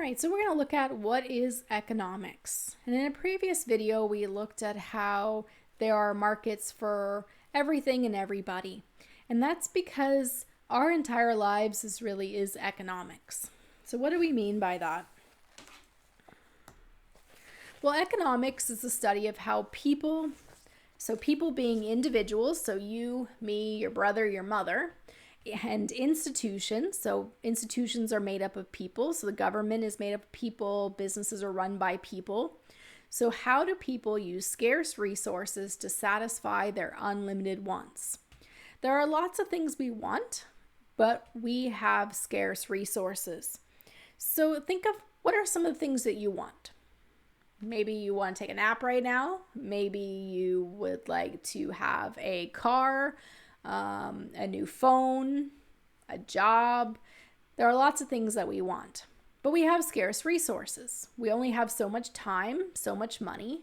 right, so we're going to look at what is economics. And in a previous video, we looked at how there are markets for everything and everybody. And that's because our entire lives is economics. So what do we mean by that? Well, economics is the study of how people being individuals, so you, me, your brother, your mother, and institutions. So institutions are made up of people. So the government is made up of people, businesses are run by people. So how do people use scarce resources to satisfy their unlimited wants? There are lots of things we want, but we have scarce resources. So think of what are some of the things that you want. Maybe you want to take a nap right now. Maybe you would like to have a car, a new phone, a job. There are lots of things that we want, but we have scarce resources. We only have so much time, so much money.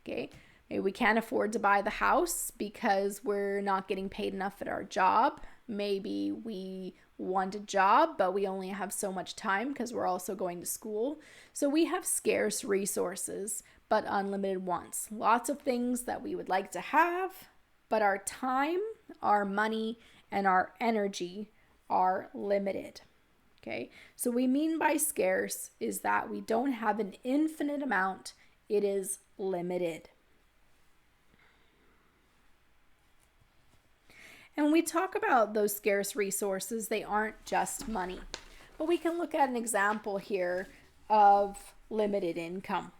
Okay. Maybe we can't afford to buy the house because we're not getting paid enough at our job. Maybe we want a job, but we only have so much time because we're also going to school. So we have scarce resources, but unlimited wants. Lots of things that we would like to have, but our time, our money, and our energy are limited. Okay, so we mean by scarce is that we don't have an infinite amount, it is limited. And when we talk about those scarce resources, they aren't just money. But we can look at an example here of limited income.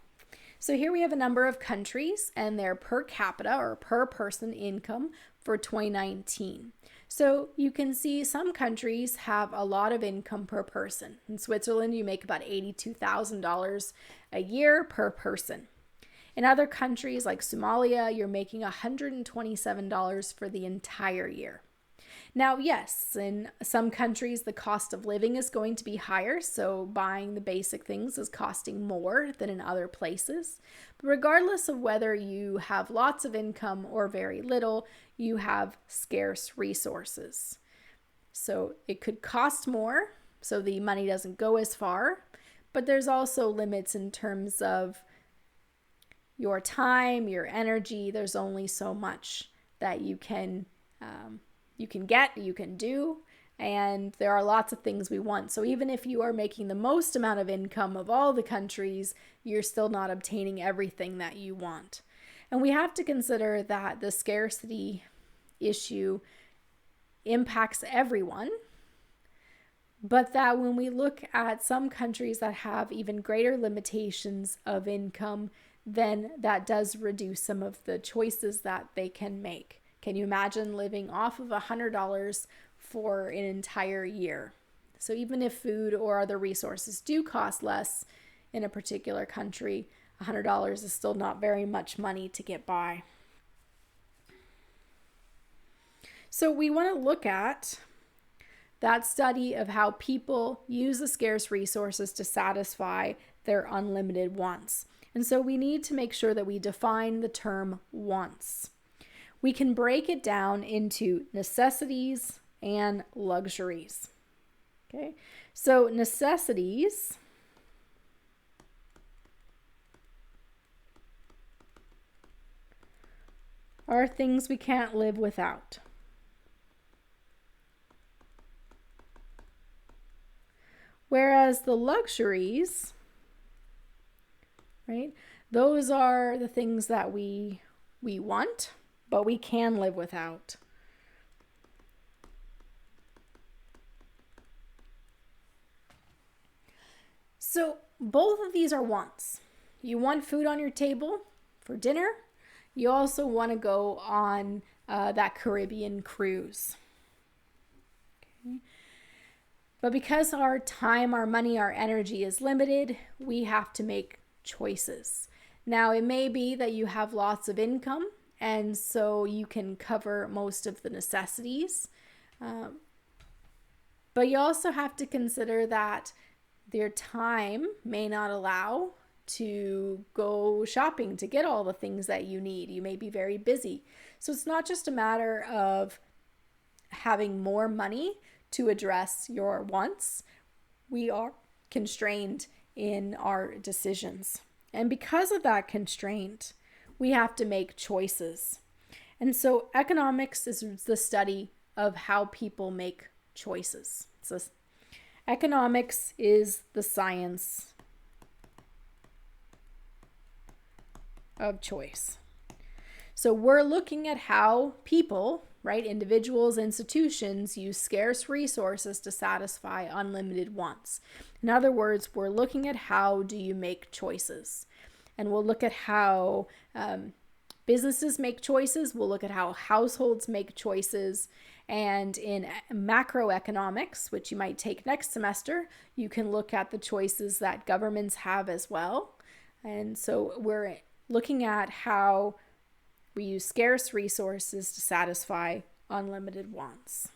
So here we have a number of countries and their per capita or per person income for 2019. So you can see some countries have a lot of income per person. In Switzerland, you make about $82,000 a year per person. In other countries like Somalia, you're making $127 for the entire year. Now, yes, in some countries, the cost of living is going to be higher, so buying the basic things is costing more than in other places. But regardless of whether you have lots of income or very little, you have scarce resources. So it could cost more, so the money doesn't go as far, but there's also limits in terms of your time, your energy. There's only so much that you can get, you can do, and there are lots of things we want. So even if you are making the most amount of income of all the countries, you're still not obtaining everything that you want. And we have to consider that the scarcity issue impacts everyone, but that when we look at some countries that have even greater limitations of income, then that does reduce some of the choices that they can make. Can you imagine living off of $100 for an entire year? So even if food or other resources do cost less in a particular country, $100 is still not very much money to get by. So we want to look at that study of how people use the scarce resources to satisfy their unlimited wants. And so we need to make sure that we define the term wants. We can break it down into necessities and luxuries. Okay, so necessities are things we can't live without. Whereas the luxuries, right, those are the things that we want, but we can live without. So both of these are wants. You want food on your table for dinner. You also want to go on that Caribbean cruise. Okay. But because our time, our money, our energy is limited, we have to make choices. Now, it may be that you have lots of income, and so you can cover most of the necessities. But you also have to consider that their time may not allow to go shopping to get all the things that you need. You may be very busy. So it's not just a matter of having more money to address your wants. We are constrained in our decisions. And because of that constraint, we have to make choices. And so economics is the study of how people make choices. So economics is the science of choice. So we're looking at how people, right, individuals, institutions, use scarce resources to satisfy unlimited wants. In other words, we're looking at how do you make choices. And we'll look at how businesses make choices. We'll look at how households make choices. And in macroeconomics, which you might take next semester, you can look at the choices that governments have as well. And so we're looking at how we use scarce resources to satisfy unlimited wants.